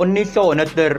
1969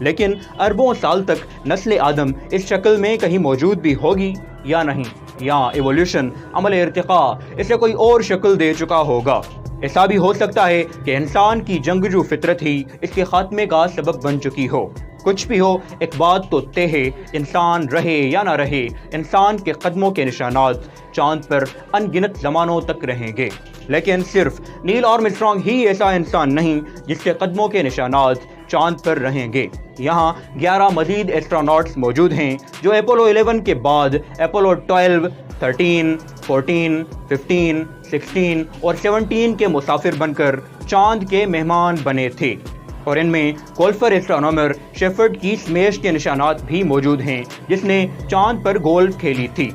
لیکن اربوں سال تک نسل آدم اس شکل میں کہیں موجود بھی ہوگی یا نہیں، یا ایولیوشن عمل ارتقاء اسے کوئی اور شکل دے چکا ہوگا۔ ایسا بھی ہو سکتا ہے کہ انسان کی جنگجو فطرت ہی اس کے خاتمے کا سبب بن چکی ہو۔ کچھ بھی ہو، ایک بات تو طے ہے، انسان رہے یا نہ رہے، انسان کے قدموں کے نشانات چاند پر ان گنت زمانوں تک رہیں گے۔ لیکن صرف نیل آرم اسٹرانگ ہی ایسا انسان نہیں جس کے قدموں کے نشانات چاند پر رہیں گے۔ یہاں 11 مزید ایسٹروناٹس موجود ہیں جو اپولو 11 کے بعد اپولو 12، 13، 14، 15، 16 اور 17 کے مسافر بن کر چاند کے مہمان بنے تھے، اور ان میں گولفر ایسٹرونامر شیفرڈ کی سمیش کے نشانات بھی موجود ہیں جس نے چاند پر گولف کھیلی تھی۔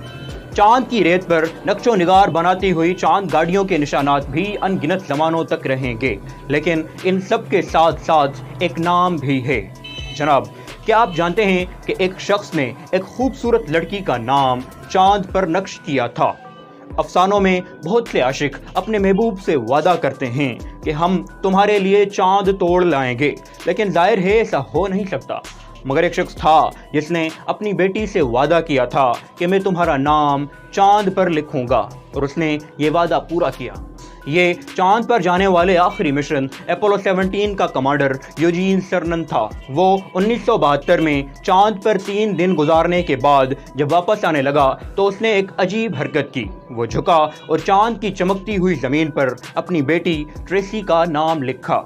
چاند کی ریت پر نقش و نگار بناتی ہوئی چاند گاڑیوں کے نشانات بھی ان گنت زمانوں تک رہیں گے، لیکن ان سب کے ساتھ ساتھ ایک نام بھی ہے۔ جناب، کیا آپ جانتے ہیں کہ ایک شخص نے ایک خوبصورت لڑکی کا نام چاند پر نقش کیا تھا؟ افسانوں میں بہت سے عاشق اپنے محبوب سے وعدہ کرتے ہیں کہ ہم تمہارے لیے چاند توڑ لائیں گے، لیکن ظاہر ہے ایسا ہو نہیں سکتا۔ مگر ایک شخص تھا جس نے اپنی بیٹی سے وعدہ کیا تھا کہ میں تمہارا نام چاند پر لکھوں گا، اور اس نے یہ وعدہ پورا کیا۔ یہ چاند پر جانے والے آخری مشن اپولو 17 کا کمانڈر یوجین سرنن تھا۔ وہ 1972 میں چاند پر 3 دن گزارنے کے بعد جب واپس آنے لگا تو اس نے ایک عجیب حرکت کی۔ وہ جھکا اور چاند کی چمکتی ہوئی زمین پر اپنی بیٹی ٹریسی کا نام لکھا۔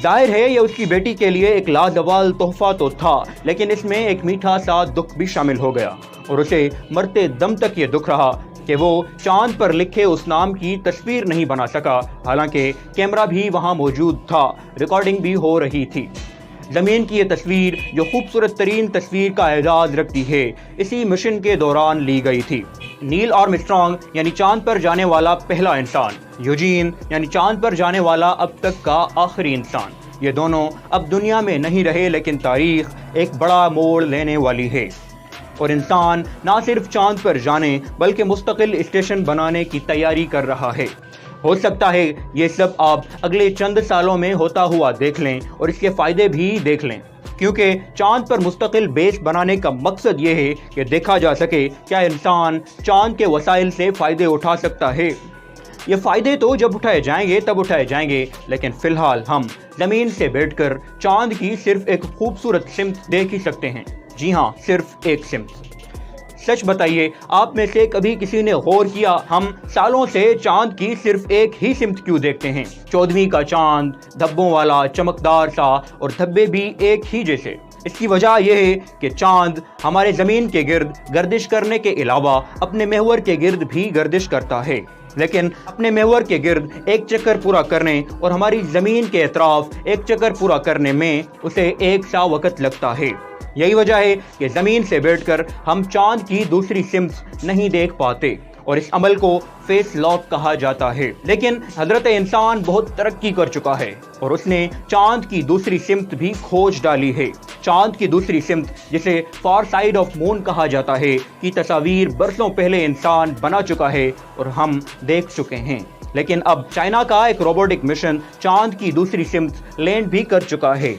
ظاہر ہے یہ اس کی بیٹی کے لیے ایک لازوال تحفہ تو تھا، لیکن اس میں ایک میٹھا سا دکھ بھی شامل ہو گیا، اور اسے مرتے دم تک یہ دکھ رہا کہ وہ چاند پر لکھے اس نام کی تصویر نہیں بنا سکا، حالانکہ کیمرہ بھی وہاں موجود تھا، ریکارڈنگ بھی ہو رہی تھی۔ زمین کی یہ تصویر جو خوبصورت ترین تصویر کا اعزاز رکھتی ہے، اسی مشن کے دوران لی گئی تھی۔ نیل آرم اسٹرانگ یعنی چاند پر جانے والا پہلا انسان، یوجین یعنی چاند پر جانے والا اب تک کا آخری انسان، یہ دونوں اب دنیا میں نہیں رہے، لیکن تاریخ ایک بڑا موڑ لینے والی ہے، اور انسان نہ صرف چاند پر جانے بلکہ مستقل اسٹیشن بنانے کی تیاری کر رہا ہے۔ ہو سکتا ہے یہ سب آپ اگلے چند سالوں میں ہوتا ہوا دیکھ لیں اور اس کے فائدے بھی دیکھ لیں، کیونکہ چاند پر مستقل بیس بنانے کا مقصد یہ ہے کہ دیکھا جا سکے کیا انسان چاند کے وسائل سے فائدے اٹھا سکتا ہے۔ یہ فائدے تو جب اٹھائے جائیں گے تب اٹھائے جائیں گے، لیکن فی الحال ہم زمین سے بیٹھ کر چاند کی صرف ایک خوبصورت سمت دیکھ ہی سکتے ہیں۔ جی ہاں، صرف ایک سمت۔ سچ بتائیے، آپ میں سے کبھی کسی نے غور کیا ہم سالوں سے چاند کی صرف ایک ہی سمت کیوں دیکھتے ہیں؟ 14ویں کا چاند، دھبوں والا، چمکدار سا، اور دھبے بھی ایک ہی جیسے۔ اس کی وجہ یہ ہے کہ چاند ہمارے زمین کے گرد گردش کرنے کے علاوہ اپنے محور کے گرد بھی گردش کرتا ہے، لیکن اپنے محور کے گرد ایک چکر پورا کرنے اور ہماری زمین کے اطراف ایک چکر پورا کرنے میں اسے ایک سا وقت لگتا ہے۔ یہی وجہ ہے کہ زمین سے بیٹھ کر ہم چاند کی دوسری سمت نہیں دیکھ پاتے، اور اس عمل کو فیس لاک کہا جاتا ہے۔ لیکن حضرت انسان بہت ترقی کر چکا ہے، اور اس نے چاند کی دوسری سمت بھی کھوج ڈالی ہے۔ چاند کی دوسری سمت، جسے فار سائڈ آف مون کہا جاتا ہے، کی تصاویر برسوں پہلے انسان بنا چکا ہے اور ہم دیکھ چکے ہیں۔ لیکن اب چائنا کا ایک روبوٹک مشن چاند کی دوسری سمت لینڈ بھی کر چکا ہے،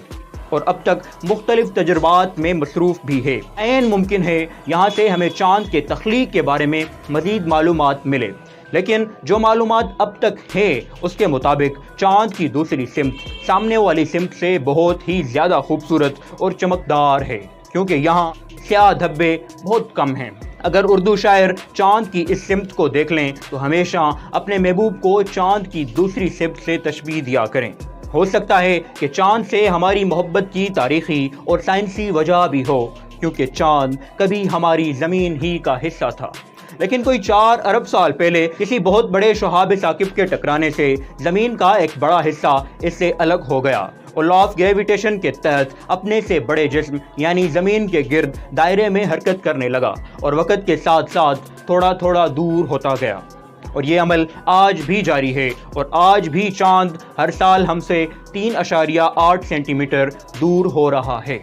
اور اب تک مختلف تجربات میں مصروف بھی ہے۔ عین ممکن ہے یہاں سے ہمیں چاند کے تخلیق کے بارے میں مزید معلومات ملے، لیکن جو معلومات اب تک ہے اس کے مطابق چاند کی دوسری سمت سامنے والی سمت سے بہت ہی زیادہ خوبصورت اور چمکدار ہے، کیونکہ یہاں سیاہ دھبے بہت کم ہیں۔ اگر اردو شاعر چاند کی اس سمت کو دیکھ لیں تو ہمیشہ اپنے محبوب کو چاند کی دوسری سمت سے تشبیہ دیا کریں۔ ہو سکتا ہے کہ چاند سے ہماری محبت کی تاریخی اور سائنسی وجہ بھی ہو، کیونکہ چاند کبھی ہماری زمین ہی کا حصہ تھا، لیکن کوئی 4 ارب سال پہلے کسی بہت بڑے شہاب ثاقب کے ٹکرانے سے زمین کا ایک بڑا حصہ اس سے الگ ہو گیا، اور لا آف گریویٹیشن کے تحت اپنے سے بڑے جسم یعنی زمین کے گرد دائرے میں حرکت کرنے لگا، اور وقت کے ساتھ ساتھ تھوڑا تھوڑا دور ہوتا گیا، اور یہ عمل آج بھی جاری ہے، اور آج بھی چاند ہر سال ہم سے 3.8 سینٹی میٹر دور ہو رہا ہے۔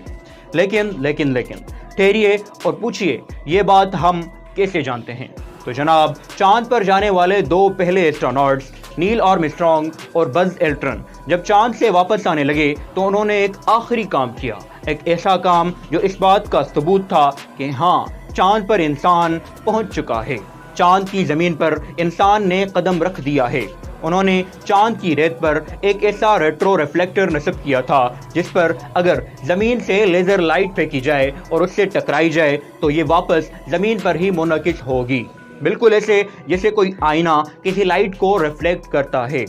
لیکن ٹھہریے اور پوچھئے، یہ بات ہم کیسے جانتے ہیں؟ تو جناب، چاند پر جانے والے 2 پہلے ایسٹروناٹس نیل آرم اسٹرانگ اور بز ایلٹرن جب چاند سے واپس آنے لگے تو انہوں نے ایک آخری کام کیا، ایک ایسا کام جو اس بات کا ثبوت تھا کہ ہاں چاند پر انسان پہنچ چکا ہے، چاند کی زمین پر انسان نے قدم رکھ دیا ہے۔ انہوں نے چاند کی ریت پر ایک ایسا ریٹرو ریفلیکٹر نصب کیا تھا جس پر اگر زمین سے لیزر لائٹ پھینکی جائے اور اس سے ٹکرائی جائے تو یہ واپس زمین پر ہی منعکس ہوگی، بالکل ایسے جیسے کوئی آئینہ کسی لائٹ کو ریفلیکٹ کرتا ہے۔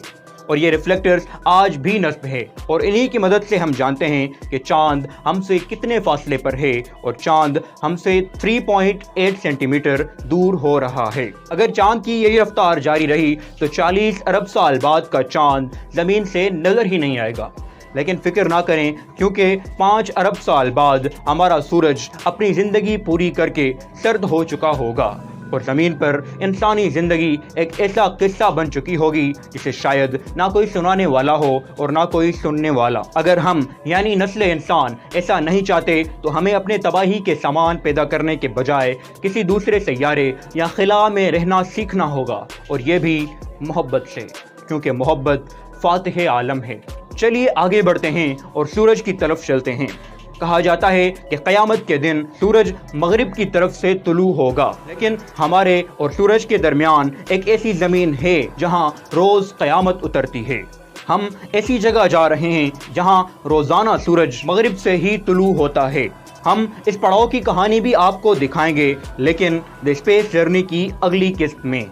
اور یہ ریفلیکٹرز آج بھی نصب ہے، اور انہی کی مدد سے ہم جانتے ہیں کہ چاند ہم سے کتنے فاصلے پر ہے، اور چاند ہم سے 3.8 سینٹی میٹر دور ہو رہا ہے۔ اگر چاند کی یہی رفتار جاری رہی تو 40 ارب سال بعد کا چاند زمین سے نظر ہی نہیں آئے گا۔ لیکن فکر نہ کریں، کیونکہ 5 ارب سال بعد ہمارا سورج اپنی زندگی پوری کر کے سرد ہو چکا ہوگا، اور زمین پر انسانی زندگی ایک ایسا قصہ بن چکی ہوگی جسے شاید نہ کوئی سنانے والا ہو اور نہ کوئی سننے والا۔ اگر ہم یعنی نسل انسان ایسا نہیں چاہتے تو ہمیں اپنے تباہی کے سامان پیدا کرنے کے بجائے کسی دوسرے سیارے یا خلا میں رہنا سیکھنا ہوگا، اور یہ بھی محبت سے، کیونکہ محبت فاتح عالم ہے۔ چلیے آگے بڑھتے ہیں اور سورج کی طرف چلتے ہیں۔ کہا جاتا ہے کہ قیامت کے دن سورج مغرب کی طرف سے طلوع ہوگا، لیکن ہمارے اور سورج کے درمیان ایک ایسی زمین ہے جہاں روز قیامت اترتی ہے۔ ہم ایسی جگہ جا رہے ہیں جہاں روزانہ سورج مغرب سے ہی طلوع ہوتا ہے۔ ہم اس پڑاؤ کی کہانی بھی آپ کو دکھائیں گے، لیکن دی اسپیس جرنی کی اگلی قسط میں۔